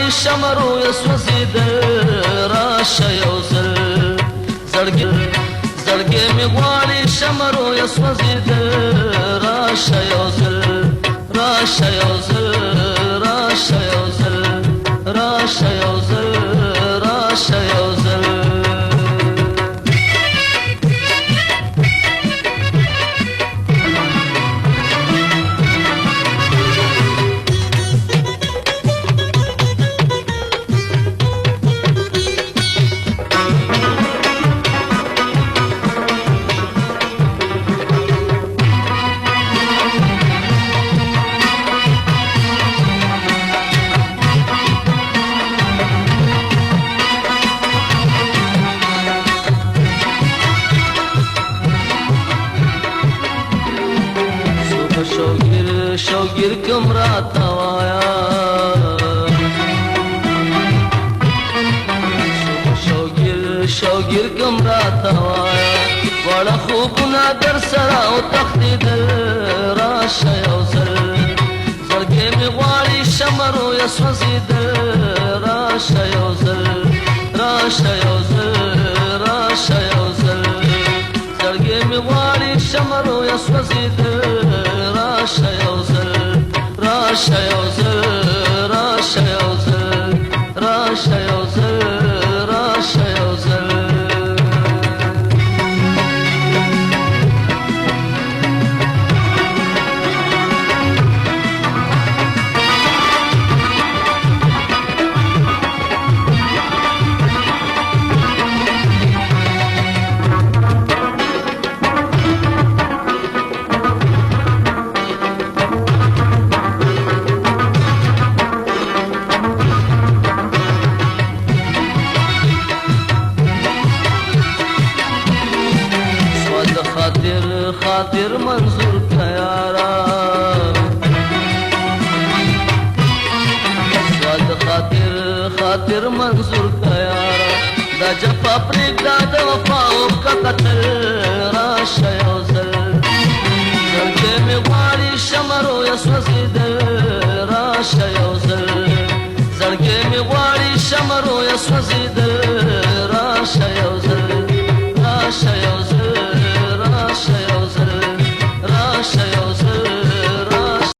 غواړي شمرو یې سوځېدل راشه یو ځل زړګی مې غواړي شمرو یې سوځېدل راشه یو ځل راشه یو ځل راشه یو ځل راشه یو ځل راشه یو ځل شوګیر کوم راته وایا شوګیر کوم راته وایا وړه خوبونه در سره او تښتېدل راشه یو ځل زړګی مې غواړي شمرو یې سوځېدل راشه یو ځل راشه یو ځل راشه یو ځل زړګی مې غواړي شمرو یې سوځېدل راشه یو ځل راشه یو ځل راشه یو ځل راشه یو ځل راشه یو ځل خاطر منظور تیارا سواد خاطر منظور تیارا دا جفا پریږده د وفاو که قتل راشه یو ځل زړګی مې غواړي شمرو یې سوځېدل